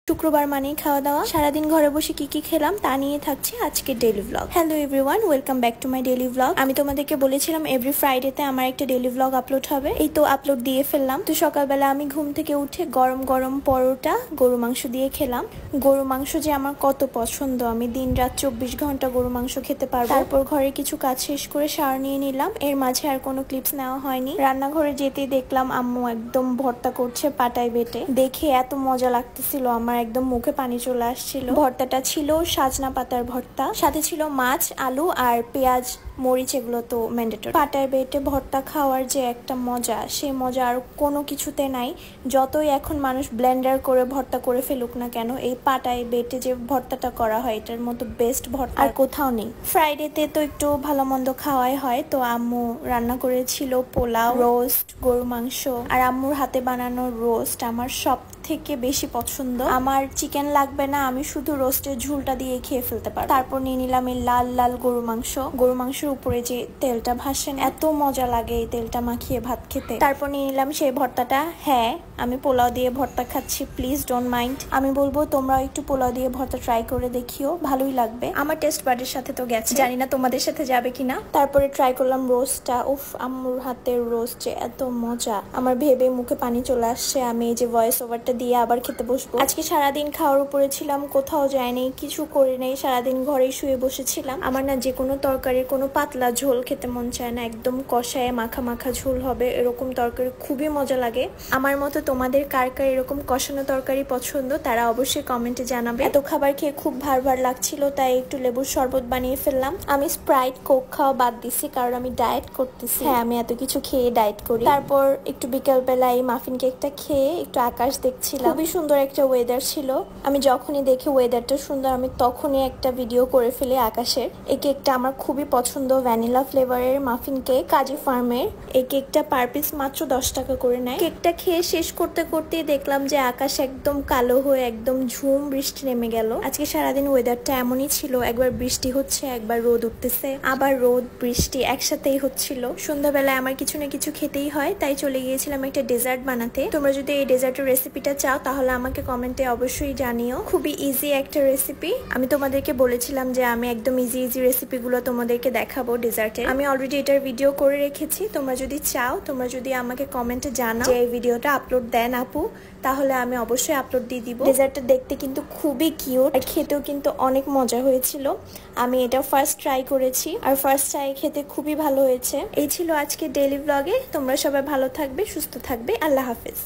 শুক্রবার মানেই খাওয়া দাওয়া। সারাদিন ঘরে বসে কি খেলাম তা নিয়ে থাকছে আজকে daily blog. Hello everyone, welcome back to my daily blog. আমি তোমাদেরকে বলেছিলাম এভরি ফ্রাইডেতে আমার একটা ডেইলি ব্লগ আপলোড হবে। এই তো আপলোড দিয়ে ফেললাম। তো সকালবেলা আমি ঘুম থেকে উঠে গরম গরম পরোটা গরু মাংস দিয়ে খেলাম। গরু মাংস যে আমার কত পছন্দ, আমি দিন রাত 24 ঘন্টা গরু মাংস খেতে পারবো। তারপর ঘরে কিছু কাজ শেষ করে শাওয়ার নিয়ে নিলাম। এর মাঝে আর কোনো ক্লিপস নেওয়া হয়নি। রান্নাঘরে যেতে দেখলাম আম্মু একদম ভর্তা করছে পাটায় বেটে। দেখে এত মজা লাগতেছিল, আমার একদম মুখে পানি চলে আসছিল। ভর্তাটা ছিল সাজনা পাতার ভর্তা, সাথে ছিল মাছ, আলু আর পেঁয়াজ, মরিচ, এগুলো তো ম্যান্ডেটরি। পাটায় বেটে ভর্তা খাওয়ার যে একটা মজা, সেই মজা আর কোনো কিছুতে নাই। যতই এখন মানুষ ব্লেন্ডার করে ভর্তা করে ফেলুক না কেন, এই পাটায় বেটে যে ভর্তাটা করা হয় এটার মতো বেস্ট ভর্তা আর কোথাও নেই। ফ্রাইডেতে তো একটু ভালো মন্দ খাওয়াই হয়, তো আম্মু রান্না করেছিল পোলাও, রোস্ট, গরু মাংস। আর আম্মুর হাতে বানানো রোস্ট আমার সব থেকে বেশি পছন্দ। আমার চিকেন লাগবে না, আমি শুধু রোস্টের ঝুলটা দিয়ে খেয়ে ফেলতে পারবো। তারপর নিয়ে নিলাম এই লাল লাল গরু মাংস। গরু মাংসের উপরে যে তেলটা ভাসেন, এত মজা লাগে এই তেলটা মাখিয়ে ভাত খেতে। তারপর নিয়ে নিলাম সেই ভর্তাটা। হ্যাঁ, আমি পোলাও দিয়ে ভর্তা খাচ্ছি, প্লিজ ডোন্ট মাইন্ড। আমি বলবো তোমরাও একটু পোলাও দিয়ে ভর্তা ট্রাই করে দেখিও, ভালোই লাগবে। আমার টেস্ট বাডের সাথে তো গেছে, জানি না তোমাদের সাথে যাবে কিনা। তারপরে ট্রাই করলাম রোস্টটা। উফ, আম্মুর হাতের রোস্ট যে এত মজা, আমার ভেবে মুখে পানি চলে আসছে। আমি এই যে ভয়েস ওভারটা দিয়ে আবার খেতে বসবো। আজকে সারাদিন খাওয়ার উপরে ছিলাম, কোথাও যায়নি, কিছু করে নেই, সারাদিন ঘরেই শুয়ে বসেছিলাম। আমার না যে কোনো তরকারির কোনো পাতলা ঝোল খেতে মন চায় না, একদম কষায় মাখা মাখা ঝোল হবে, এরকম তরকারি খুবই মজা লাগে। আমার মতো তোমাদের কার কার এরকম কষানো তরকারি পছন্দ তারা অবশ্যই কমেন্টে জানাবে। এত খাবার খেয়ে খুব ভার লাগছিল, তাই একটু লেবুর শরবত বানিয়ে ফেললাম। আমি স্প্রাইট কোক খাওয়া বাদ দিছি, কারণ আমি ডায়েট করতেছি। হ্যাঁ, আমি এত কিছু খেয়ে ডায়েট করি। তারপর একটু বিকেল বেলা এই মাফিন কেকটা খেয়ে একটু আকাশ দেখছিলাম। খুবই সুন্দর একটা ওয়েদার ছিল। আমি যখনই দেখি ওয়েদারটা সুন্দর, আমি তখনই একটা ভিডিও করে ফেলি আকাশের। এই কেকটা আমার খুবই পছন্দ, ভ্যানিলা ফ্লেভারের মাফিন কেক, কাজী ফার্মের। এই কেকটা পার পিস মাত্র 10 টাকা করে নেয়। কেকটা খেয়ে শেষ করতে করতেই দেখলাম যে আকাশ একদম কালো হয়ে একদম ঝুম বৃষ্টি নেমে গেল। আজকে সারাদিন ওয়েদারটা এমনই ছিল, একবার বৃষ্টি হচ্ছে, একবার রোদ উঠতেছে, আবার রোদ বৃষ্টি একসাথেই হচ্ছিল। সন্ধ্যাবেলায় আমার কিছু না কিছু খেতেই হয়, তাই চলে গিয়েছিলাম একটা ডেজার্ট বানাতে। তোমরা যদি এই ডেজার্টের রেসিপিটা চাও তাহলে আমাকে কমেন্টে অবশ্যই জানিও। খুবই ইজি একটা রেসিপি। আমি তোমাদেরকে বলেছিলাম যে আমি একদম ইজি রেসিপিগুলো তোমাদেরকে দেখাবো ডেজার্টের। আমি অলরেডি এটার ভিডিও করে রেখেছি, তোমরা যদি চাও, তোমরা যদি আমাকে কমেন্টে জানাও যে এই ভিডিওটা আপলোড দেন আপু, তাহলে আমি অবশ্যই আপলোড দিয়ে দিব। ডেজার্টটা দেখতে কিন্তু খুবই কিউট আর খেতেও কিন্তু অনেক মজা হয়েছিল। আমি এটা ফার্স্ট ট্রাই করেছি আর ফার্স্ট ট্রাই খেতে খুবই ভালো হয়েছে। এই ছিল আজকে ডেইলি ব্লগে। তোমরা সবাই ভালো থাকবে, সুস্থ থাকবে। আল্লাহ হাফেজ।